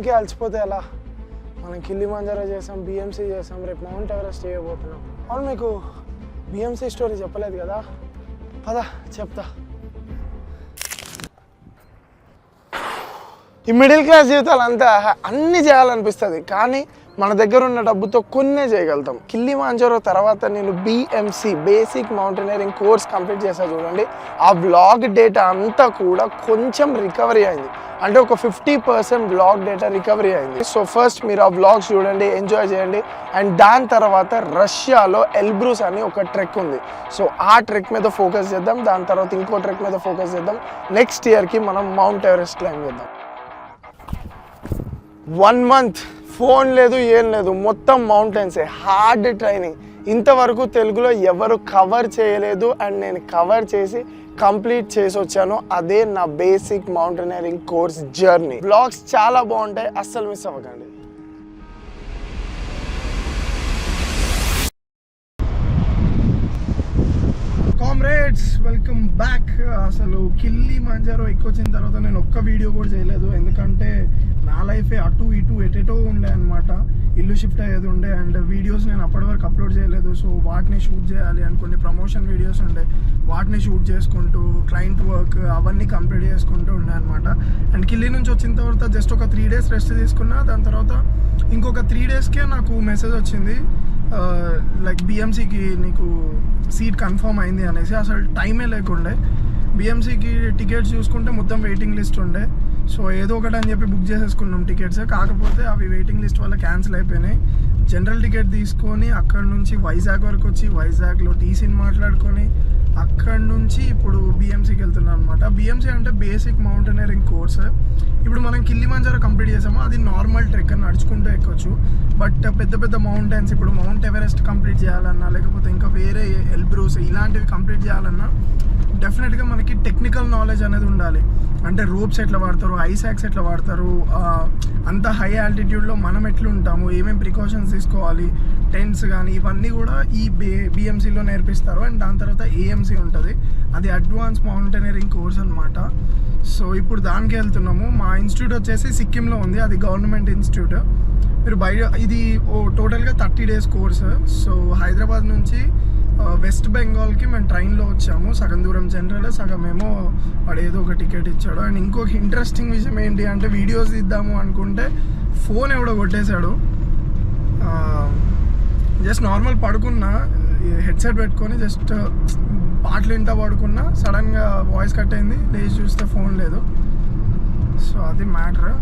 చేయడానికి అలసిపోతే ఎలా? మనం కిల్లిమంజారో చేసాం, బిఎంసీ చేసాం, రేపు మౌంట్ ఎవరెస్ట్ చేయబోతున్నాం. అవును, మీకు బిఎంసీ స్టోరీ చెప్పలేదు కదా? పద చెప్తా. ఈ మిడిల్ క్లాస్ జీవితాలు అంతా అన్నీ చేయాలనిపిస్తుంది, కానీ మన దగ్గర ఉన్న డబ్బుతో కొన్నే చేయగలుగుతాం. కిల్లిమంజారో తర్వాత నేను BMC basic mountaineering course complete చేసా చూడండి. ఆ వ్లాగ్ డేటా అంతా కూడా కొంచెం రికవరీ అయింది, అంటే ఒక 50% వ్లాగ్ డేటా రికవరీ అయింది. సో ఫస్ట్ మీరు ఆ వ్లాగ్స్ చూడండి, ఎంజాయ్ చేయండి. అండ్ దాని తర్వాత రష్యాలో ఎల్బ్రూస్ అని ఒక ట్రెక్ ఉంది. సో ఆ ట్రెక్ మీద ఫోకస్ చేద్దాం. దాని తర్వాత ఇంకో ట్రెక్ మీద ఫోకస్ చేద్దాం. నెక్స్ట్ ఇయర్కి మనం మౌంట్ ఎవరెస్ట్ క్లైంబ్ చేద్దాం. 1 month ఫోన్ లేదు, ఏం లేదు, మొత్తం మౌంటైన్సే. Hard training. ఇంతవరకు తెలుగులో ఎవరు కవర్ చేయలేదు, అండ్ నేను కవర్ చేసి కంప్లీట్ చేసి వచ్చాను. అదే నా basic mountaineering course journey. Blogs చాలా బాగుంటాయి, అస్సలు మిస్ అవ్వకండి. Comrades, welcome back. అసలు కిల్లిమంజారో ఎక్కువచ్చిన తర్వాత నేను ఒక్క వీడియో కూడా చేయలేదు, ఎందుకంటే నా లైఫే అటు ఇటు ఎటెటో ఉండే అనమాట. ఇల్లు షిఫ్ట్ అయ్యేది ఉండే, అండ్ వీడియోస్ నేను అప్పటి వరకు అప్లోడ్ చేయలేదు. సో వాటిని షూట్ చేయాలి అండ్ కొన్ని ప్రమోషన్ వీడియోస్ ఉండే, వాటిని షూట్ చేసుకుంటూ క్లయింట్ వర్క్ అవన్నీ కంప్లీట్ చేసుకుంటూ ఉండే అనమాట. అండ్ కిల్లి నుంచి వచ్చిన తర్వాత జస్ట్ ఒక 3 days రెస్ట్ తీసుకున్నా. దాని తర్వాత ఇంకొక 3 daysకే నాకు మెసేజ్ వచ్చింది, లైక్ బిఎంసీకి నీకు సీట్ కన్ఫర్మ్ అయింది అనేసి. అసలు టైమే లేకుండే. బిఎంసీకి టికెట్స్ చూసుకుంటే మొత్తం వెయిటింగ్ లిస్ట్ ఉండే. సో ఏదో ఒకటి అని చెప్పి బుక్ చేసేసుకున్నాం టికెట్స్. కాకపోతే అవి వెయిటింగ్ లిస్ట్ వల్ల క్యాన్సిల్ అయిపోయినాయి. జనరల్ టికెట్ తీసుకొని అక్కడ నుంచి వైజాగ్ వరకు వచ్చి వైజాగ్లో టీసీని మాట్లాడుకొని అక్కడ నుంచి ఇప్పుడు బిఎంసీకి వెళ్తున్నాం అనమాట. బిఎంసీ అంటే బేసిక్ మౌంటైనరింగ్ కోర్స్. ఇప్పుడు మనం కిల్లిమంజారో కంప్లీట్ చేసాము, అది నార్మల్ ట్రెక్ అని నడుచుకుంటూ ఎక్కొచ్చు. బట్ పెద్ద పెద్ద మౌంటైన్స్, ఇప్పుడు మౌంట్ ఎవరెస్ట్ కంప్లీట్ చేయాలన్నా, లేకపోతే ఇంకా వేరే ఎల్బ్రూస్ ఇలాంటివి కంప్లీట్ చేయాలన్నా డెఫినెట్గా మనకి టెక్నికల్ నాలెడ్జ్ అనేది ఉండాలి. అంటే రోప్స్ ఎట్లా వాడతారు, ఐసాక్స్ ఎట్లా వాడతారు, అంత హై ఆల్టిట్యూడ్లో మనం ఎట్లా ఉంటాము, ఏమేమి ప్రికాషన్స్ తీసుకోవాలి, టెంట్స్ కానీ ఇవన్నీ కూడా ఈ బిఎంసీలో నేర్పిస్తారు. అండ్ దాని తర్వాత ఏఎంసీ ఉంటుంది, అది అడ్వాన్స్ మౌంటైనరింగ్ కోర్స్ అనమాట. సో ఇప్పుడు దానికి వెళ్తున్నాము. మా ఇన్స్టిట్యూట్ వచ్చేసి సిక్కింలో ఉంది, అది గవర్నమెంట్ ఇన్స్టిట్యూట్. మీరు బయట ఇది టోటల్గా 30 days కోర్స్. సో హైదరాబాద్ నుంచి వెస్ట్ బెంగాల్కి మేము ట్రైన్లో వచ్చాము. సగం దూరం జనరల్, సగం ఏమో వాడు ఏదో ఒక టికెట్ ఇచ్చాడు. అండ్ ఇంకొక ఇంట్రెస్టింగ్ విషయం ఏంటి అంటే, వీడియోస్ తీద్దాము అనుకుంటే ఫోన్ ఎవడో కొట్టేశాడు. జస్ట్ నార్మల్ పడుకున్నా, హెడ్సెట్ పెట్టుకొని జస్ట్ పాటలు వింటా పడుకున్నా, సడన్గా వాయిస్ కట్ అయింది, లేచి చూస్తే ఫోన్ లేదు. సో అది మ్యాటర్.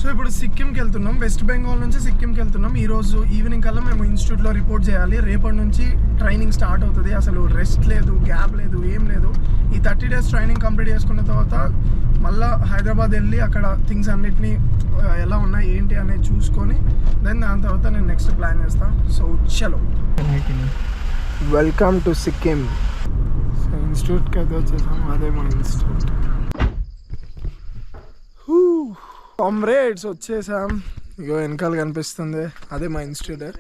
సో ఇప్పుడు సిక్కింకి వెళ్తున్నాం, వెస్ట్ బెంగాల్ నుంచి సిక్కింకి వెళ్తున్నాం. ఈరోజు ఈవినింగ్ కల్లా మేము ఇన్స్టిట్యూట్లో రిపోర్ట్ చేయాలి. రేపటి నుంచి ట్రైనింగ్ స్టార్ట్ అవుతుంది. అసలు రెస్ట్ లేదు, గ్యాప్ లేదు, ఏం లేదు. ఈ 30 days ట్రైనింగ్ కంప్లీట్ చేసుకున్న తర్వాత మళ్ళీ హైదరాబాద్ వెళ్ళి అక్కడ థింగ్స్ అన్నిటినీ ఎలా ఉన్నాయి ఏంటి అనేది చూసుకొని దాని తర్వాత నేను నెక్స్ట్ ప్లాన్ చేస్తాను. సో చలో, వెల్కమ్ టు సిక్కిం. సో ఇన్స్టిట్యూట్కి అయితే వచ్చేసాము, అదే మా ఇన్స్టిట్యూట్. కామ్రేడ్స్ వచ్చేసాం, ఇగో వెనకాల కనిపిస్తుంది, అదే మా ఇన్స్టిట్యూట్.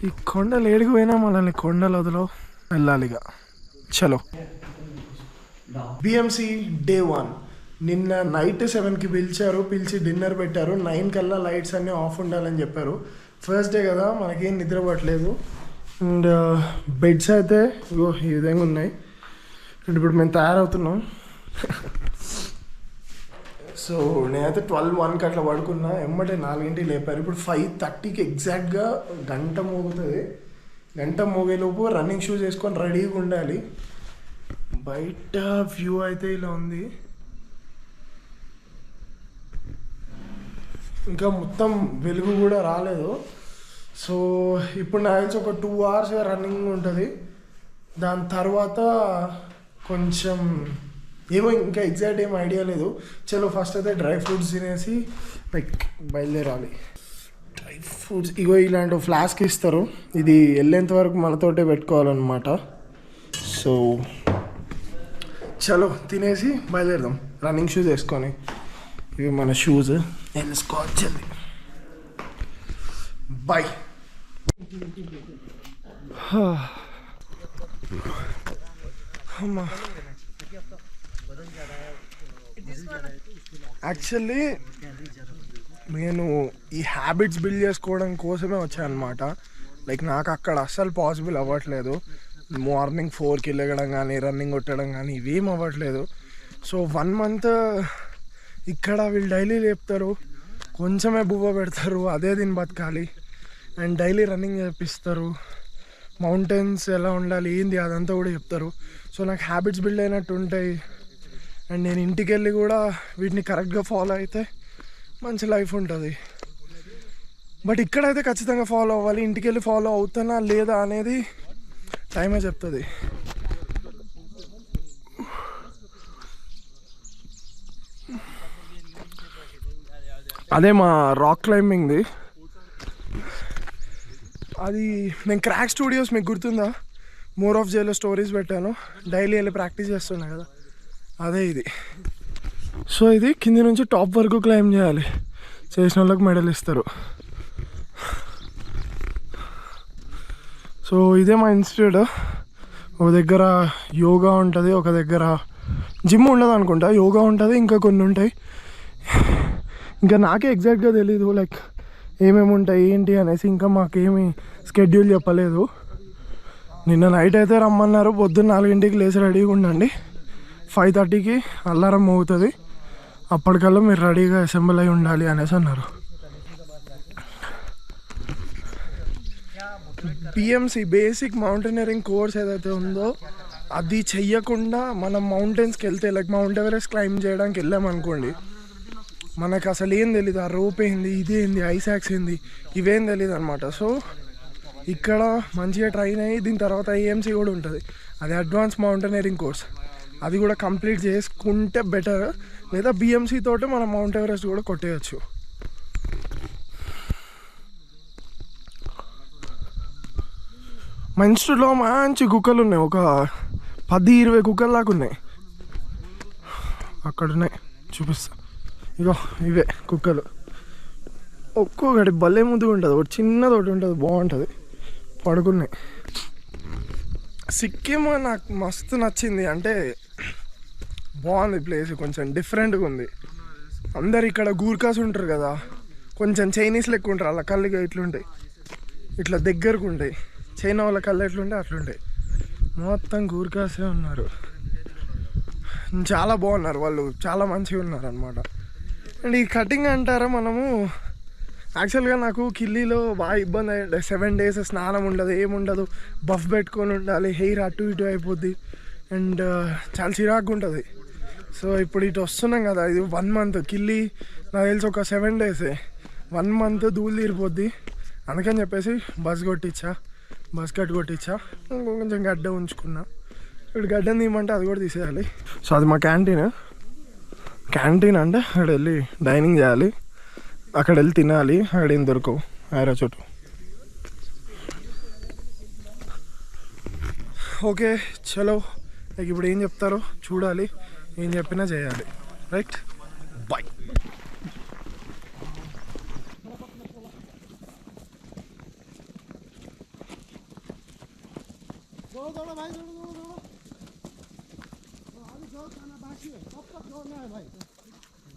ఈ కొండలు ఏడికి పోయినా మనల్ని కొండలు వదిలో వెళ్ళాలిగా. చలో, బిఎంసీ డే 1. నిన్న నైట్ 7కి పిలిచి డిన్నర్ పెట్టారు. 9 కల్లా లైట్స్ అన్నీ ఆఫ్ ఉండాలని చెప్పారు. ఫస్ట్ డే కదా, మనకేం నిద్ర పట్టలేదు. అండ్ బెడ్స్ అయితే ఇగో ఈ విధంగా ఉన్నాయి. అండ్ ఇప్పుడు మేము తయారవుతున్నాం. సో నేనైతే 12-1కి అట్లా పడుకున్నా, ఎమ్మటే 4ంటికి లేపారు. ఇప్పుడు 5:30కి ఎగ్జాక్ట్గా గంట మోగుతుంది. గంట మోగేలోపు రన్నింగ్ షూస్ వేసుకొని రెడీగా ఉండాలి. బయట వ్యూ అయితే ఇలా ఉంది. ఇంకా మొత్తం వెలుగు కూడా రాలేదు. సో ఇప్పుడు నాకు తెలిసి ఒక 2 hours రన్నింగ్ ఉంటుంది. దాని తర్వాత కొంచెం ఏమో ఇంకా ఎగ్జాక్ట్ ఏం ఐడియా లేదు. చలో ఫస్ట్ అయితే డ్రై ఫ్రూట్స్ తినేసి లైక్ బయలుదేరాలి. డ్రై ఫ్రూట్స్ ఇగో ఇలాంటి ఫ్లాస్క్ ఇస్తారు, ఇది వెళ్ళేంత వరకు మనతోటే పెట్టుకోవాలన్నమాట. సో చలో తినేసి బయలుదేరదాం, రన్నింగ్ షూస్ వేసుకొని. ఇవి మన షూస్ వేసుకోవచ్చండి. బాయ్. అమ్మా యాక్చువల్లీ నేను ఈ హ్యాబిట్స్ బిల్డ్ చేసుకోవడం కోసమే వచ్చాను అనమాట. లైక్ నాకు అక్కడ అస్సలు పాసిబుల్ అవ్వట్లేదు. మార్నింగ్ 4కి వెళ్ళగడం కానీ రన్నింగ్ కొట్టడం కానీ ఇవేం అవ్వట్లేదు. సో 1 month ఇక్కడ వీళ్ళు డైలీ లేపుతారు, కొంచెమే బువ్వ పెడతారు, అదే దీన్ని బతకాలి. అండ్ డైలీ రన్నింగ్ చేపిస్తారు, మౌంటైన్స్ ఎలా ఉండాలి ఏంది అదంతా కూడా చెప్తారు. సో నాకు హ్యాబిట్స్ బిల్డ్ అయినట్టు ఉంటాయి. అండ్ నేను ఇంటికి వెళ్ళి కూడా వీటిని కరెక్ట్గా ఫాలో అయితే మంచి లైఫ్ ఉంటుంది. బట్ ఇక్కడైతే ఖచ్చితంగా ఫాలో అవ్వాలి. ఇంటికి వెళ్ళి ఫాలో అవుతానా లేదా అనేది టైమే చెప్తుంది. అదే మా రాక్ క్లైంబింగ్ది. అది నేను క్రాక్ స్టూడియోస్ మీకు గుర్తుందా, మోర్ ఆఫ్ జైలో స్టోరీస్ పెట్టాను, డైలీ వెళ్ళి ప్రాక్టీస్ చేస్తున్నా కదా, అదే ఇది. సో ఇది కింది నుంచి టాప్ వరకు క్లైంబ్ చేయాలి, చేసిన వాళ్ళకి మెడల్ ఇస్తారు. సో ఇదే మా ఇన్స్టిట్యూట్. ఒక దగ్గర యోగా ఉంటుంది, ఒక దగ్గర జిమ్ ఉండదు అనుకుంటా, యోగా ఉంటుంది, ఇంకా కొన్ని ఉంటాయి. ఇంకా నాకే ఎగ్జాక్ట్గా తెలీదు లైక్ ఏమేమి ఉంటాయి ఏంటి అనేసి. ఇంకా మాకేమి స్కెడ్యూల్ చెప్పలేదు. నిన్న నైట్ అయితే రమ్మన్నారు, పొద్దున్న 4 లేచి రెడీగా ఉండండి, 5:30కి అలారం మోగుతుంది, అప్పటికల్లా మీరు రెడీగా అసెంబ్ల్ అయి ఉండాలి అనేసి అన్నారు. పిఎంసి బేసిక్ మౌంటైనరింగ్ కోర్స్ ఏదైతే ఉందో అది చెయ్యకుండా మనం మౌంటైన్స్కి వెళ్తే లైక్ మౌంట్ ఎవరెస్ట్ క్లైంబ్ చేయడానికి వెళ్ళామనుకోండి, మనకు అసలు ఏం తెలీదు, ఆ రోప్ ఏంది, ఇదేంది, ఐసాక్స్ ఏంది, ఇవేం తెలియదు అనమాట. సో ఇక్కడ మంచిగా ట్రైన్ అయ్యి దీని తర్వాత ఏఎంసీ కూడా ఉంటుంది, అది అడ్వాన్స్ మౌంటైనరింగ్ కోర్స్. అది కూడా కంప్లీట్ చేసుకుంటే బెటర్, లేదా బిఎంసీ తోటి మనం మౌంట్ ఎవరెస్ట్ కూడా కొట్టేయచ్చు. మా ఇన్స్టిట్యూట్లో మంచి కుక్కలు ఉన్నాయి, ఒక 10-20 కుక్కలు దాకా ఉన్నాయి. అక్కడ ఉన్నాయి, చూపిస్తా. ఇగో ఇవే కుక్కలు, ఒక్కొక్కటి భలే ముద్దుగా ఉంటుంది, ఒకటి చిన్నది ఒకటి ఉంటుంది, బాగుంటుంది, పడుకున్నాయి. సిక్కిం నాకు మస్తు నచ్చింది, అంటే బాగుంది ప్లేస్, కొంచెం డిఫరెంట్గా ఉంది. అందరు ఇక్కడ గూర్ఖాస్ ఉంటారు కదా, కొంచెం చైనీస్ లెక్క ఉంటారు, అలా కళ్ళుగా ఇట్లుంటాయి, ఇట్లా దగ్గరకు ఉంటాయి. చైనా వాళ్ళ కళ్ళు ఎట్లుంటాయి అట్లుంటాయి, మొత్తం గూర్ఖాసే ఉన్నారు. చాలా బాగున్నారు వాళ్ళు, చాలా మంచిగా ఉన్నారు అనమాట. అండ్ ఈ కటింగ్ అంటారా మనము, యాక్చువల్గా నాకు కిల్లీలో బాగా ఇబ్బంది అయ్యింది. 7 days స్నానం ఉండదు, ఏముండదు, బఫ్ పెట్టుకొని ఉండాలి, హెయిర్ అటు ఇటు అయిపోద్ది, అండ్ చాలా చిరాకు ఉంటుంది. సో ఇప్పుడు ఇటు వస్తున్నాం కదా, ఇది 1 month కిల్లీ నాకు తెలిసి ఒక 7 days, 1 month ధూళి తీరిపోద్ది. అందుకని చెప్పేసి బస్ కట్ కొట్టించా, కొంచెం గడ్డ ఉంచుకున్నా. ఇప్పుడు గడ్డను తీయమంటే అది కూడా తీసేయాలి. సో అది మా క్యాంటీన్ అంటే అక్కడ వెళ్ళి డైనింగ్ చేయాలి, అక్కడ వెళ్ళి తినాలి, అక్కడ ఏం దొరకవు ఆరో చోటు. ఓకే చలో, లైక్ ఇప్పుడు ఏం చెప్తారో చూడాలి, ఏం చెప్పినా చేయాలి. Right, bye.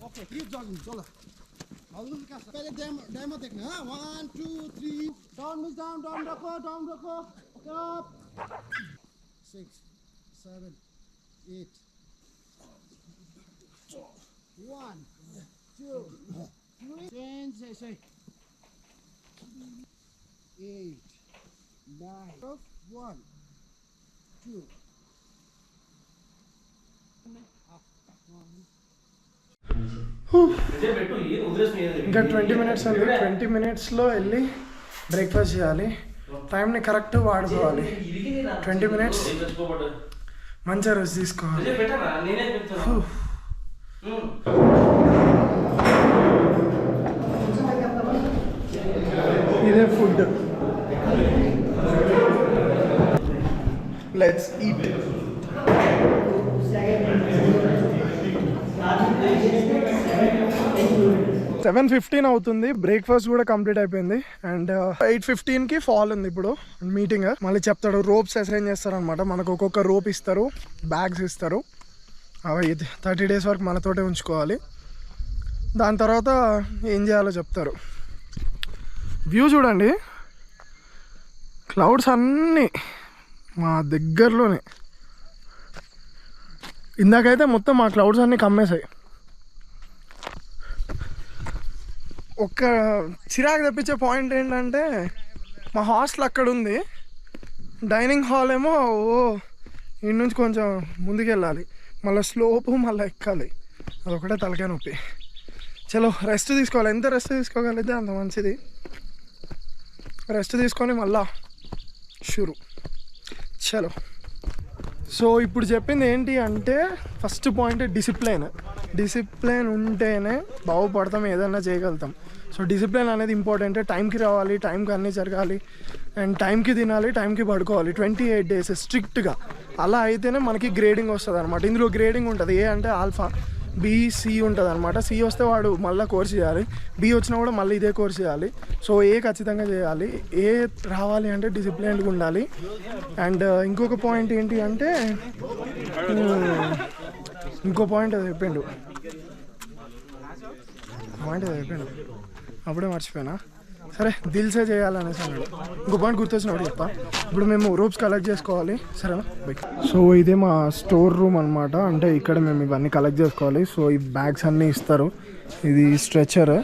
Okay, keep jogging, चलो. हल्लू का पहले डेमो देखना, 1 2 3 डाउन मिस डाउन रखो, stop. 6 7 8 1 2 3 change say 8 9 1 2 ఇంకా 20 minutes ఉంది. 20 minutesలో వెళ్ళి బ్రేక్ఫాస్ట్ చేయాలి, టైంని కరెక్ట్ వాడుకోవాలి. 20 minutes మంచిగా రెస్ట్ తీసుకోవాలి. ఇదే ఫుడ్, లెట్స్ ఈట్. 7:15 అవుతుంది, బ్రేక్ఫాస్ట్ కూడా కంప్లీట్ అయిపోయింది. అండ్ 8:15కి ఫాల్ ఉంది ఇప్పుడు మీటింగ్. మళ్ళీ చెప్తాడు, రోప్స్ అసైన్ చేస్తారు అనమాట. మనకు ఒక్కొక్క రోప్ ఇస్తారు, బ్యాగ్స్ ఇస్తారు, అవి 30 days వరకు మనతోటే ఉంచుకోవాలి. దాని తర్వాత ఏం చేయాలో చెప్తారు. వ్యూ చూడండి, క్లౌడ్స్ అన్నీ మా దగ్గరలోనే. ఇందాకైతే మొత్తం మా క్లౌడ్స్ అన్నీ కమ్మేశాయి. ఒక్క చిరాకు తెప్పించే పాయింట్ ఏంటంటే మా హాస్టల్ అక్కడ ఉంది, డైనింగ్ హాల్ ఏమో ఇంటి నుంచి కొంచెం ముందుకెళ్ళాలి, మళ్ళీ స్లోపు మళ్ళీ ఎక్కాలి. అదొకటే తలకాయ నొప్పి. చలో రెస్ట్ తీసుకోవాలి, ఎంత రెస్ట్ తీసుకోగలిగితే అంత మంచిది. రెస్ట్ తీసుకొని మళ్ళా షురు. చలో. సో ఇప్పుడు చెప్పింది ఏంటి అంటే ఫస్ట్ పాయింట్ డిసిప్లిన్ ఉంటేనే బాగుపడతాం, ఏదైనా చేయగలుగుతాం. సో డిసిప్లిన్ అనేది ఇంపార్టెంట్. టైంకి రావాలి, టైంకి అన్నీ జరగాలి, అండ్ టైంకి తినాలి, టైంకి పడుకోవాలి. 28 days స్ట్రిక్ట్గా. అలా అయితేనే మనకి గ్రేడింగ్ వస్తుంది అనమాట. ఇందులో గ్రేడింగ్ ఉంటుంది. ఏ అంటే ఆల్ఫా, బి, సి ఉంటుంది అనమాట. సి వస్తే వాడు మళ్ళీ కోర్స్ చేయాలి, బి వచ్చినా కూడా మళ్ళీ ఇదే కోర్స్ చేయాలి. సో ఏ ఖచ్చితంగా చేయాలి. ఏ రావాలి అంటే డిసిప్లిన్డ్గా ఉండాలి. అండ్ ఇంకొక పాయింట్ ఏంటి అంటే ఇంకో పాయింట్ అది చెప్పిండు అప్పుడే మర్చిపోయినా. సరే దిల్సే చేయాలనేసి అన్నాడు. ఇంకో పాయింట్ గుర్తొచ్చినప్పుడు చెప్తా. ఇప్పుడు మేము రూప్స్ కలెక్ట్ చేసుకోవాలి, సరేనా? బైక్. సో ఇదే మా స్టోర్ రూమ్ అనమాట. అంటే ఇక్కడ మేము ఇవన్నీ కలెక్ట్ చేసుకోవాలి. సో ఈ బ్యాగ్స్ అన్నీ ఇస్తారు. ఇది స్ట్రెచర్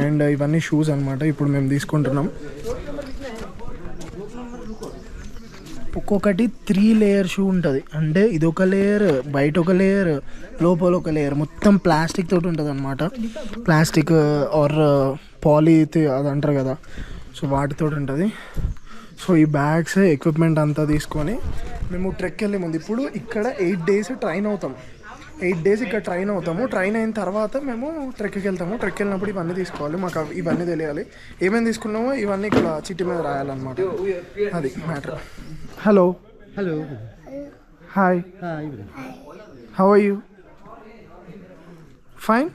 అండ్ ఇవన్నీ షూస్ అనమాట. ఇప్పుడు మేము తీసుకుంటున్నాం. ఒక్కొక్కటి 3 layer షూ ఉంటుంది. అంటే ఇది ఒక లేయర్, బయట ఒక లేయర్, లోపల ఒక లేయర్, మొత్తం ప్లాస్టిక్ తోటి ఉంటుంది అనమాట. ప్లాస్టిక్ ఆర్ పాలీ అది అంటారు కదా, సో వాటితో ఉంటుంది. సో ఈ బ్యాగ్స్ ఎక్విప్మెంట్ అంతా తీసుకొని మేము ట్రెక్ వెళ్ళే ముందు ఇప్పుడు ఇక్కడ 8 days ట్రైన్ అవుతాం. 8 days ఇక్కడ ట్రైన్ అవుతాము. ట్రైన్ అయిన తర్వాత మేము ట్రెక్కి వెళ్తాము. ట్రెక్ వెళ్ళినప్పుడు ఇవన్నీ తీసుకోవాలి, మాకు ఇవన్నీ తెలియాలి. ఏమేమి తీసుకున్నామో ఇవన్నీ ఇక్కడ చిట్టి మీద రాయాలన్నమాట. అది matter. Hello. Hi. How are you? Fine.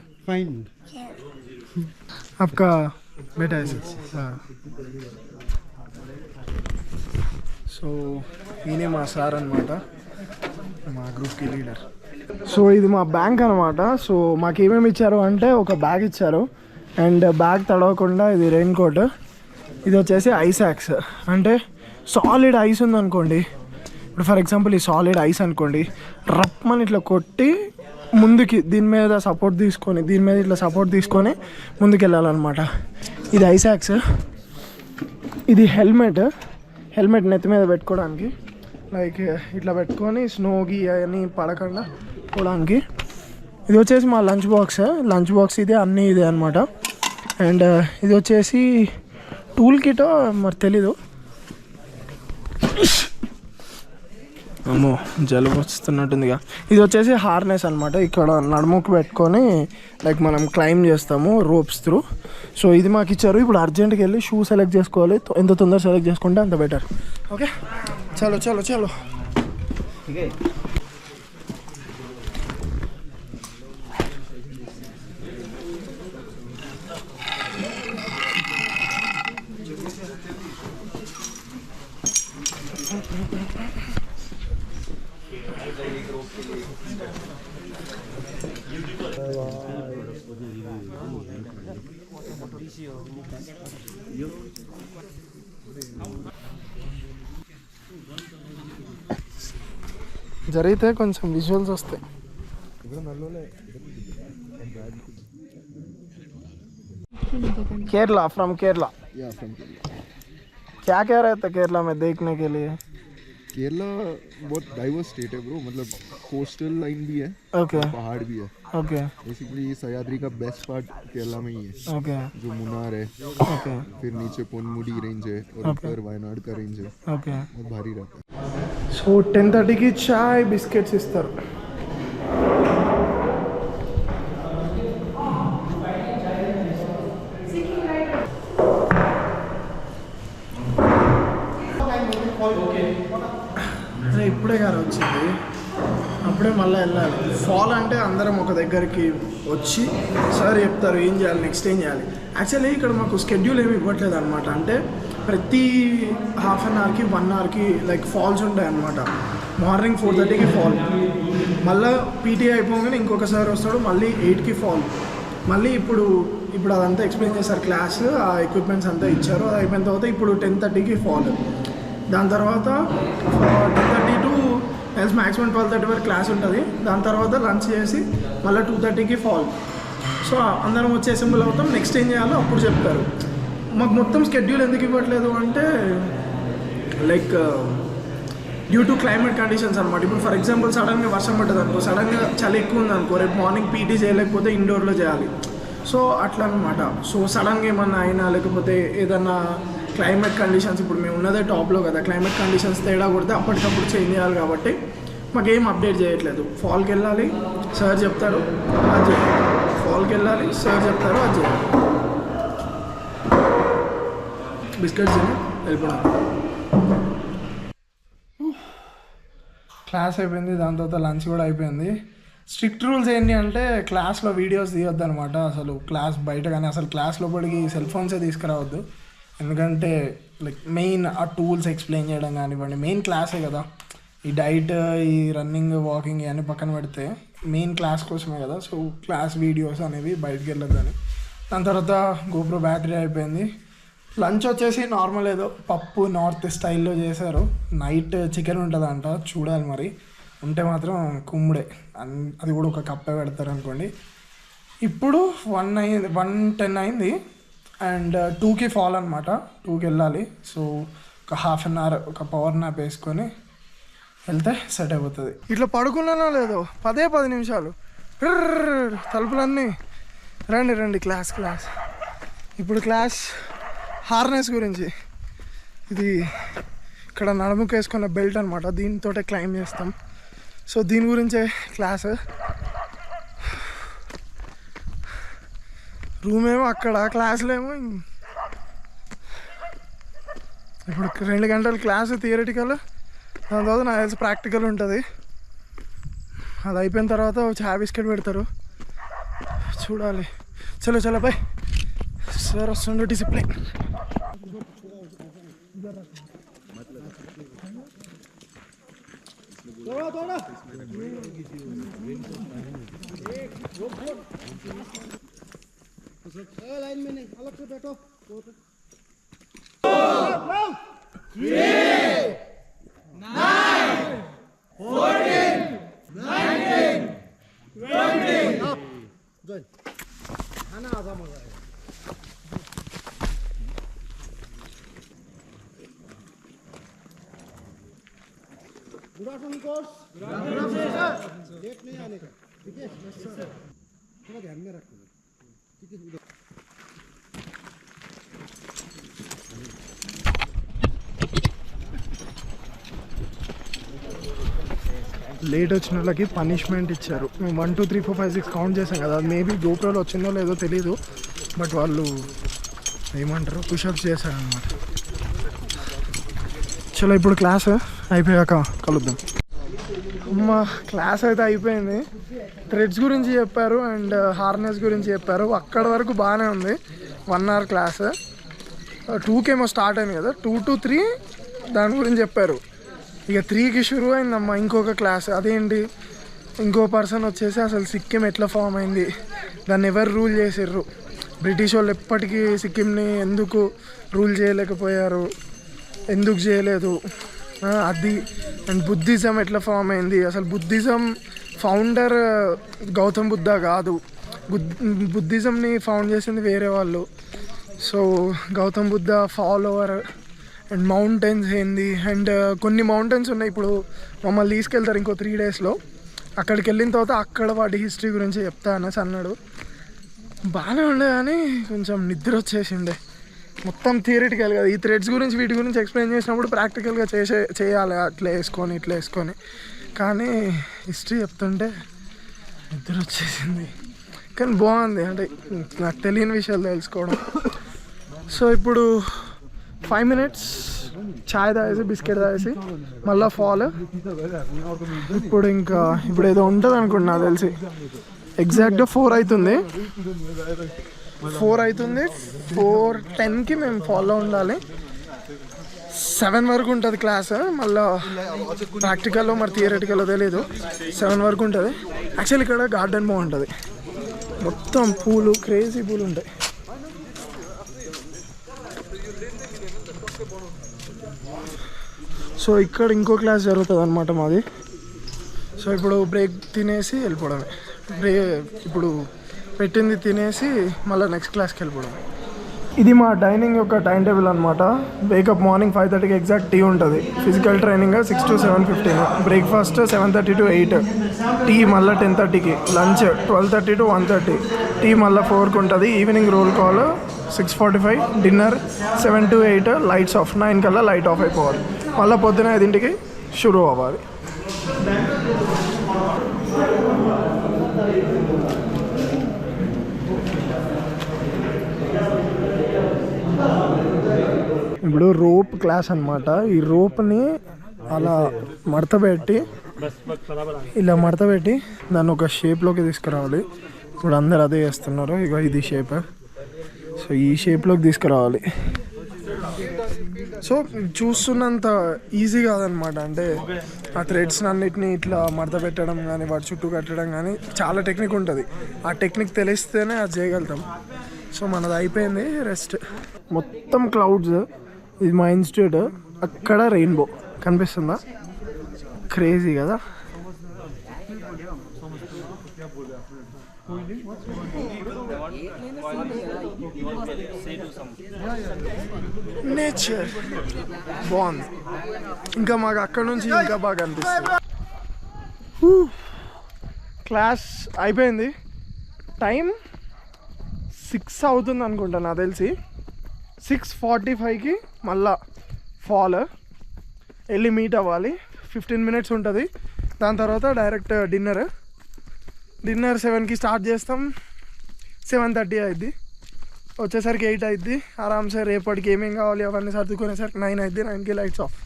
आपका बेटा है सर. సో ఈయనే మా సార్ అనమాట, మా గ్రూప్కి లీడర్. సో ఇది మా బ్యాంక్ అనమాట. సో మాకు ఏమేమి ఇచ్చారు అంటే ఒక బ్యాగ్ ఇచ్చారు, అండ్ బ్యాగ్ తడవకుండా ఇది రెయిన్ కోట్. ఇది వచ్చేసి ఐస్ యాక్స్. అంటే సాలిడ్ ఐస్ ఉందనుకోండి, ఇప్పుడు ఫర్ ఎగ్జాంపుల్ ఈ సాలిడ్ ఐస్ అనుకోండి, రప్మని ఇట్లా కొట్టి ముందుకి దీని మీద సపోర్ట్ తీసుకొని ముందుకు వెళ్ళాలన్నమాట. ఇది ఐస్ యాక్స్. ఇది హెల్మెట్ నెత్తి మీద పెట్టుకోవడానికి, లైక్ ఇట్లా పెట్టుకొని స్నోకి అవన్నీ పడకుండా పోవడానికి. ఇది వచ్చేసి మా లంచ్ బాక్స్ ఇదే, అన్నీ ఇదే అనమాట. అండ్ ఇది వచ్చేసి టూల్ కిట్ మరి తెలీదు. అమ్మో జలుబు వస్తున్నట్టుందిగా. ఇది వచ్చేసి హార్నెస్ అనమాట. ఇక్కడ నడుముకు పెట్టుకొని లైక్ మనం క్లైంబ్ చేస్తాము రోప్స్ త్రూ. సో ఇది మాకు ఇచ్చారు. ఇప్పుడు అర్జెంట్కి వెళ్ళి షూ సెలెక్ట్ చేసుకోవాలి. ఎంత తొందరగా సెలెక్ట్ చేసుకుంటే అంత బెటర్. ఓకే చలో. జరిగితే కొంచెం విజువల్స్ వస్తాయి. केरला फ्रॉम केरला. क्या रहता है केरला में देखने के लिए? केरला बहुत डाइवर्स स्टेट है ब्रो. मतलब कोस्टल लाइन भी है, ओके, पहाड़ भी है. ओके, बेसिकली सह्याद्री का बेस्ट पार्ट केरला में ही है. ओके, जो मुन्नार है, ओके, फिर नीचे पोनमुडी रेंज है और ऊपर वायनाड का रेंज है. ओके. बहुत भारी रहता है. సో 10:30కి చాయ్ బిస్కెట్స్ ఇస్తారు. ఇప్పుడే గారు వచ్చింది, అప్పుడే మళ్ళీ వెళ్ళాలి. ఫాల్ అంటే అందరం ఒక దగ్గరికి వచ్చి సార్ చెప్తారు ఏం చేయాలి, నెక్స్ట్ ఏం చేయాలి. యాక్చువల్లీ ఇక్కడ మాకు స్కెడ్యూల్ ఏమి ఇవ్వట్లేదు అనమాట. అంటే ప్రతి హాఫ్ అన్ అవర్కి 1 అవర్కి లైక్ ఫాల్స్ ఉంటాయి అన్నమాట. మార్నింగ్ 4:30కి ఫాల్, మళ్ళీ పీటీ అయిపోగానే ఇంకొకసారి వస్తాడు, మళ్ళీ 8కి ఫాల్. మళ్ళీ ఇప్పుడు అదంతా ఎక్స్ప్లెయిన్ చేశారు క్లాస్, ఆ ఎక్విప్మెంట్స్ అంతా ఇచ్చారు. అది అయిపోయిన తర్వాత ఇప్పుడు 10:30కి ఫాల్. దాని తర్వాత 10:30 to మ్యాక్సిమం 12:30 వరకు క్లాస్ ఉంటుంది. దాని తర్వాత లంచ్ చేసి మళ్ళీ 2:30కి ఫాల్. సో అందరం వచ్చి అసెంబ్ల్ అవుతాం. నెక్స్ట్ ఏం చేయాలో అప్పుడు చెప్తారు. మాకు మొత్తం స్కెడ్యూల్ ఎందుకు ఇవ్వట్లేదు అంటే like due to climate conditions అనమాట. ఇప్పుడు ఫర్ ఎగ్జాంపుల్ సడన్గా వర్షం పడ్డది అనుకో, సడన్గా చలి ఎక్కువ ఉంది అనుకో, రేపు మార్నింగ్ పీటీ చేయలేకపోతే ఇండోర్లో చేయాలి. సో అట్లా అనమాట. సో సడన్గా ఏమన్నా అయినా లేకపోతే ఏదన్నా క్లైమేట్ కండిషన్స్, ఇప్పుడు మేము ఉన్నదే టాప్లో కదా, క్లైమేట్ కండిషన్స్ తేడా కొడితే అప్పటికప్పుడు చేంజ్ చేయాలి. కాబట్టి మాకేం అప్డేట్ చేయట్లేదు. ఫాల్కి వెళ్ళాలి, సార్ చెప్తారు అది చేయాలి. ఫాల్కి వెళ్ళాలి, సార్ చెప్తారు అది చేయాలి. బిస్కెట్స్ వెళ్ళిపోయాను. క్లాస్ అయిపోయింది, దాని తర్వాత లంచ్ కూడా అయిపోయింది. స్ట్రిక్ట్ రూల్స్ ఏంటి అంటే క్లాస్లో వీడియోస్ తీయొద్దు అనమాట. అసలు క్లాస్ బయట కానీ అసలు క్లాస్ లోపలికి సెల్ ఫోన్సే తీసుకురావద్దు. ఎందుకంటే లైక్ మెయిన్ ఆ టూల్స్ ఎక్స్ప్లెయిన్ చేయడం కానివ్వండి, మెయిన్ క్లాసే కదా. ఈ డైట్, ఈ రన్నింగ్, వాకింగ్ ఇవన్నీ పక్కన పెడితే మెయిన్ క్లాస్ కోసమే కదా. సో క్లాస్ వీడియోస్ అనేవి బయటకు వెళ్ళొద్దని. దాని తర్వాత గోప్రో బ్యాటరీ అయిపోయింది. లంచ్ వచ్చేసి నార్మల్ ఏదో పప్పు నార్త్ స్టైల్లో చేశారు. నైట్ చికెన్ ఉంటుందంట, చూడాలి మరి. ఉంటే మాత్రం కుమ్ముడే, అది కూడా ఒక కప్పే పెడతారు అనుకోండి. ఇప్పుడు 1:10 అయింది అండ్ 2కి ఫాల్ అనమాట. 2కి వెళ్ళాలి. సో ఒక హాఫ్ అన్ అవర్, ఒక పవర్ నాప్ వేసుకొని వెళ్తే సెట్ అయిపోతుంది. ఇట్లా పడుకున్నానో లేదో 10 నిమిషాలు తలుపులన్నీ రండి క్లాస్. ఇప్పుడు క్లాస్ హార్నెస్ గురించి. ఇది ఇక్కడ నడుముకు వేసుకున్న బెల్ట్ అనమాట, దీంతో క్లైమ్ చేస్తాం. సో దీని గురించే క్లాస్. రూమ్ ఏమో అక్కడ, క్లాసులు ఏమో ఇప్పుడు 2 గంటలు క్లాసు థియరిటికల్, దాని తర్వాత నాకు తెలిసి ప్రాక్టికల్ ఉంటుంది. అది అయిపోయిన తర్వాత చాయ్ బిస్కెట్ పెడతారు, చూడాలి. చలో బాయ్. సార్ వస్తుండే డిసిప్లిన్. लाइन में नहीं, अलग से बैठो. 9, 14, 19, 20. Good. खाना आधा मजा आएगा. Good afternoon course. Good afternoon sir. Late नहीं आने का, ठीक है? Yes sir. थोड़ा ध्यान में रखना, ठीक है? లేట్ వచ్చిన వాళ్ళకి పనిష్మెంట్ ఇచ్చారు. మేము 1 2 3 4 5 6 కౌంట్ చేసాం కదా, అది మేబీ గోప్రోలో వచ్చిందో లేదో తెలీదు. బట్ వాళ్ళు ఏమంటారు, పుషప్స్ చేశారనమాట. చలో ఇప్పుడు క్లాస్ అయిపోయాక కలుద్దాం. అమ్మ క్లాస్ అయితే అయిపోయింది. థ్రెడ్స్ గురించి చెప్పారు అండ్ హార్నెస్ గురించి చెప్పారు. అక్కడ వరకు బాగానే ఉంది. 1 అవర్ క్లాస్. 2కేమో స్టార్ట్ అయింది కదా, 2 to 3 దాని గురించి చెప్పారు. ఇక 3కి షురు అయిందమ్మా ఇంకొక క్లాస్. అదేంటి, ఇంకో పర్సన్ వచ్చేసి అసలు సిక్కిం ఎట్లా ఫామ్ అయింది, దాన్ని ఎవరు రూల్ చేసిర్రు, బ్రిటిష్ వాళ్ళు ఎప్పటికీ సిక్కింని ఎందుకు రూల్ చేయలేకపోయారు, ఎందుకు చేయలేదు, అది అండ్ బుద్ధిజం ఎట్లా ఫామ్ అయింది. అసలు బుద్ధిజం ఫౌండర్ గౌతమ్ బుద్ధ కాదు, బుద్ధిజంని ఫౌండ్ చేసింది వేరే వాళ్ళు. So Gautam Buddha follower and mountains ఏంది. అండ్ కొన్ని మౌంటైన్స్ ఉన్నాయి, ఇప్పుడు మమ్మల్ని తీసుకెళ్తారు ఇంకో 3 డేస్లో. అక్కడికి వెళ్ళిన తర్వాత అక్కడ వాటి హిస్టరీ గురించి చెప్తా అనేసి అన్నాడు. బాగానే ఉండే కానీ కొంచెం నిద్ర వచ్చేసిండే. మొత్తం థియరిటికల్ కదా, ఈ థ్రెడ్స్ గురించి వీటి గురించి ఎక్స్ప్లెయిన్ చేసినప్పుడు ప్రాక్టికల్గా చేయాలి, అట్లా వేసుకొని ఇట్లా వేసుకొని. కానీ హిస్టరీ చెప్తుంటే నిద్ర వచ్చేసింది. కానీ బాగుంది, అంటే నాకు తెలియని విషయాలు తెలుసుకోవడం. సో ఇప్పుడు 5 minutes చాయ్ తాగేసి బిస్కెట్ తాగేసి మళ్ళీ ఫాల్. ఇప్పుడు ఏదో ఉంటుంది అనుకోండి నాకు తెలిసి. ఎగ్జాక్ట్గా 4 అవుతుంది. 4:10కి మేము ఫాల్లో ఉండాలి. 7 వరకు ఉంటుంది క్లాస్. మళ్ళీ ప్రాక్టికల్లో మరి థియరటికల్లో తెలియదు. 7 వరకు ఉంటుంది. యాక్చువల్లీ ఇక్కడ గార్డెన్ బాగుంటుంది, మొత్తం పూలు, క్రేజీ పూలు ఉంటాయి. సో ఇక్కడ ఇంకో క్లాస్ జరుగుతుంది అనమాట మాది. సో ఇప్పుడు బ్రేక్ తినేసి వెళ్ళిపోవడమే. ఇప్పుడు పెట్టింది తినేసి మళ్ళీ నెక్స్ట్ క్లాస్కి వెళ్ళిపోవడం. ఇది మా డైనింగ్ యొక్క టైం టేబుల్ అనమాట. వేకప్ మార్నింగ్ 5:30కి ఎగ్జాక్ట్ టీ ఉంటుంది. Physical training 6 to 7:15. Breakfast 7:30 to 8. Tea మళ్ళీ 10:30కి. Lunch 12:30 to 1:30. టీ మళ్ళీ 4కి ఉంటుంది. Evening roll call 6:45. Dinner 7 to 8. Lights off 9 కల్లా లైట్ ఆఫ్ అయిపోవాలి. మళ్ళీ పొద్దున 5కి షురూ అవ్వాలి. ఇప్పుడు రోప్ క్లాస్ అనమాట. ఈ రోప్ని అలా మడతపెట్టి ఇలా మడతపెట్టి దాన్ని ఒక షేప్లోకి తీసుకురావాలి. ఇప్పుడు అందరు అదే చేస్తున్నారు. ఇక ఇది షేప్. సో ఈ షేప్లోకి తీసుకురావాలి. సో చూస్తున్నంత ఈజీ కాదనమాట. అంటే ఆ థ్రెడ్స్ అన్నిటిని ఇట్లా మడత పెట్టడం కానీ వాటి చుట్టూ కట్టడం కానీ చాలా టెక్నిక్ ఉంటుంది. ఆ టెక్నిక్ తెలిస్తేనే అది చేయగలుగుతాం. సో మనది అయిపోయింది, రెస్ట్. మొత్తం క్లౌడ్స్. ఇది మా ఇన్స్టిట్యూట్. అక్కడ రెయిన్బో కనిపిస్తుందా? క్రేజీ కదా. నేచర్ బాగుంది. ఇంకా మాకు అక్కడ నుంచి ఇంకా బాగా అనిపిస్తుంది. క్లాస్ అయిపోయింది. టైం 6 అవుతుంది అనుకుంటా నాకు తెలిసి. 6:45కి మళ్ళా ఫాల్ వెళ్ళి మీట్ అవ్వాలి. 15 minutes ఉంటుంది. దాని తర్వాత డైరెక్ట్ డిన్నర్ 7కి స్టార్ట్ చేస్తాం. 7:30 అవుద్ది. వచ్చేసరికి 8 అవుద్ది. ఆరామ్సే రేపటికి ఏమేమి కావాలి అవన్నీ సర్దుకునేసరికి 9 అవుద్ది. 9కి లైట్స్ ఆఫ్.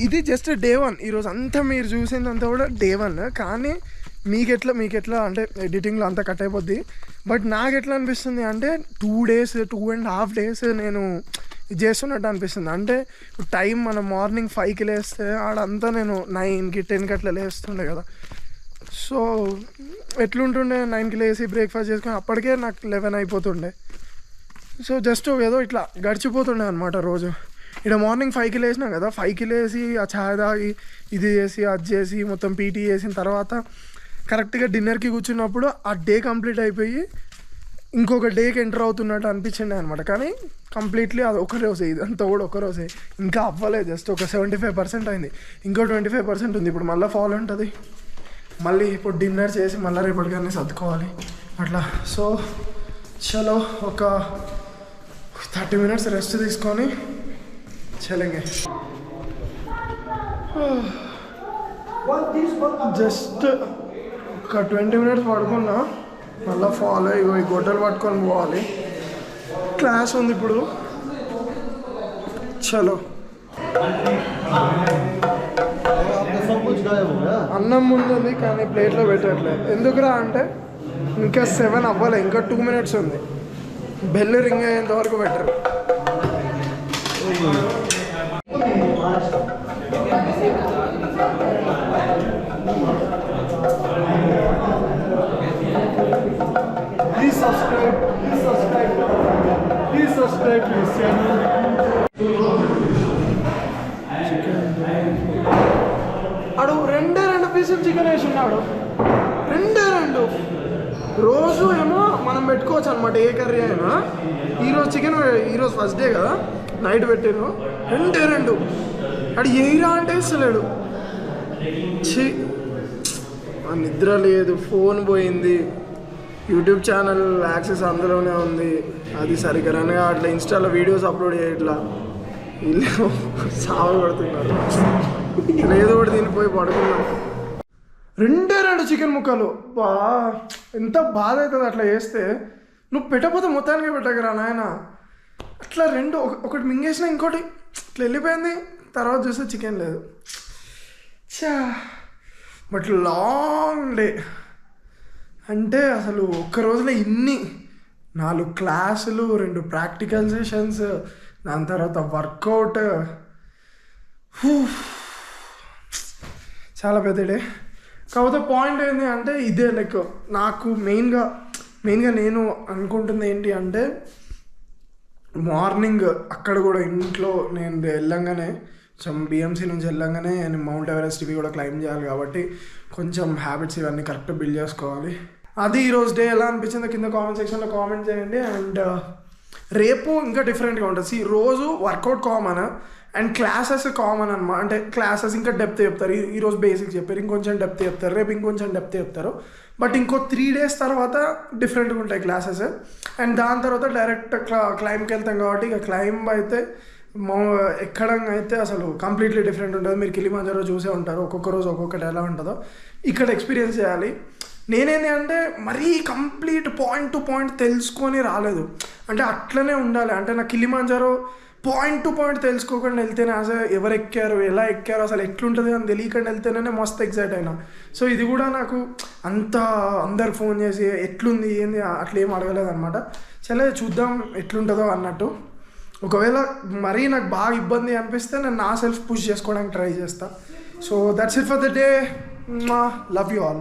ఇది జస్ట్ డే 1. ఈరోజు అంతా మీరు చూసిందంతా కూడా డే 1. కానీ మీకు ఎట్లా అంటే ఎడిటింగ్లో అంతా కట్ అయిపోద్ది. బట్ నాకు ఎట్లా అనిపిస్తుంది అంటే 2.5 days నేను ఇది చేస్తున్నట్టు అనిపిస్తుంది. అంటే టైం మనం మార్నింగ్ 5కి లేస్తే ఆడంతా నేను 9కి 10కి అట్లా లేస్తుండే కదా. సో ఎట్లుంటుండే 9కి లేసి బ్రేక్ఫాస్ట్ చేసుకొని అప్పటికే నాకు 11 అయిపోతుండే. సో జస్ట్ ఏదో ఇట్లా గడిచిపోతుండే అనమాట రోజు. ఇక్కడ మార్నింగ్ 5కి లేచినాం కదా, 5కి లేచి ఆ ఛాయ్ తాగి ఇది చేసి అది చేసి మొత్తం పీటీ చేసిన తర్వాత కరెక్ట్గా డిన్నర్కి కూర్చున్నప్పుడు ఆ డే కంప్లీట్ అయిపోయి ఇంకొక డేకి ఎంటర్ అవుతున్నట్టు అనిపించింది అనమాట. కానీ కంప్లీట్లీ అది ఒక రోజే, ఇదంతా కూడా ఒక రోజే. ఇంకా అవ్వలేదు, జస్ట్ ఒక 75% అయింది. ఇంకో 25% ఉంది. ఇప్పుడు మళ్ళీ ఫాల్ ఉంటుంది. మళ్ళీ ఇప్పుడు డిన్నర్ చేసి మళ్ళీ రేపటికన్నీ సర్దుకోవాలి అట్లా. సో చలో ఒక 30 minutes రెస్ట్ తీసుకొని చలంగే. జస్ట్ ఒక 20 minutes పడుకున్నా. మళ్ళీ ఫాల్ ఇగో ఈ గొడ్డలు పట్టుకొని పోవాలి. క్లాస్ ఉంది ఇప్పుడు. చలో అన్నం ముందుంది కానీ ప్లేట్లో పెట్టట్లేదు. ఎందుకురా అంటే ఇంకా 7 అవ్వలే, ఇంకా 2 minutes ఉంది. బెల్ రింగ్ అయ్యేంత వరకు పెట్టరు. Please subscribe to this channel. ఆడు 2 పీసులు చికెన్ వేసి ఉన్నాడు. 2 రోజు ఏమో మనం పెట్టుకోవచ్చు అనమాట ఏ కర్రీ అయినా. ఈరోజు చికెన్, ఈరోజు ఫస్ట్ డే కదా, నైట్ పెట్టాను. 2 ఆడు ఏరా అంటే ఇస్తలేడు. నిద్ర లేదు, ఫోన్ పోయింది, యూట్యూబ్ ఛానల్ యాక్సెస్ అందులోనే ఉంది, అది సరిగ్గా రన్ అట్లా ఇన్స్టాలో వీడియోస్ అప్లోడ్ చేయట్లా. వీళ్ళు సాగు పడుతున్నారు. ఏదో ఒకటి తినిపోయి పడుకున్నాం. 2 చికెన్ ముక్కలు. బా ఎంత బాధ అవుతుంది అట్లా చేస్తే. నువ్వు పెట్టకపోతే మొత్తానికి పెట్టకరా నాయన. అట్లా 2 ఒకటి మింగేసిన ఇంకోటి ఇట్లా వెళ్ళిపోయింది. తర్వాత చూస్తే చికెన్ లేదు. చా బట్ లాంగ్ డే. అంటే అసలు ఒక్క రోజులో 4 క్లాసులు, 2 ప్రాక్టికల్ సెషన్స్, దాని తర్వాత వర్కౌట్ చాలా పెద్ద డే. కాకపోతే పాయింట్ ఏంటి అంటే ఇదే లైక్ నాకు మెయిన్గా నేను అనుకుంటుంది ఏంటి అంటే మార్నింగ్ అక్కడ కూడా ఇంట్లో నేను వెళ్ళంగానే బిఎంసీ నుంచి వెళ్ళంగానే నేను మౌంట్ ఎవరెస్ట్ ఇవి కూడా క్లైంబ్ చేయాలి కాబట్టి కొంచెం హ్యాబిట్స్ ఇవన్నీ కరెక్ట్గా బిల్డ్ చేసుకోవాలి. అది ఈరోజు డే ఎలా అనిపించిందో కింద కామెంట్ సెక్షన్లో కామెంట్ చేయండి. అండ్ రేపు ఇంకా డిఫరెంట్గా ఉంటుంది. రోజు workout common and classes common అనమాట. అంటే క్లాసెస్ ఇంకా డెప్త్ చెప్తారు. ఈరోజు బేసిక్స్ చెప్పారు, ఇంకొంచెం డెప్త్ చెప్తారు, రేపు ఇంకొంచెం డెప్త్ చెప్తారు. బట్ ఇంకో 3 days తర్వాత డిఫరెంట్గా ఉంటాయి క్లాసెస్. అండ్ దాని తర్వాత డైరెక్ట్ క్లైంబ్కి వెళ్తాం కాబట్టి ఇక క్లైంబ్ అయితే ఎక్కడం అయితే అసలు కంప్లీట్లీ డిఫరెంట్ ఉంటుంది. మీరు కిలిమంజారో చూసే ఉంటారు, ఒక్కొక్క రోజు ఒక్కొక్కటి ఎలా ఉంటుందో ఇక్కడ ఎక్స్పీరియన్స్ చేయాలి. నేనేంటి అంటే మరీ కంప్లీట్ పాయింట్ టు పాయింట్ తెలుసుకొని రాలేదు. అంటే అట్లనే ఉండాలి. అంటే నాకు కిలిమంజారో పాయింట్ టు పాయింట్ తెలుసుకోకుండా వెళ్తేనే అసలు ఎవరు ఎక్కారు, ఎలా ఎక్కారు, అసలు ఎట్లుంటుంది అని తెలియకుండా వెళ్తేనే మస్తు ఎక్సైట్ అయినా. సో ఇది కూడా నాకు అంత అందరు ఫోన్ చేసి ఎట్లుంది ఏంది అట్లా ఏం అడగలేదు అనమాట. సరే చూద్దాం ఎట్లుంటుందో అన్నట్టు. ఒకవేళ మరీ నాకు బాగా ఇబ్బంది అనిపిస్తే నేను నా సెల్ఫ్ పుష్ చేసుకోవడానికి ట్రై చేస్తాను. So that's it for the day. Love you all.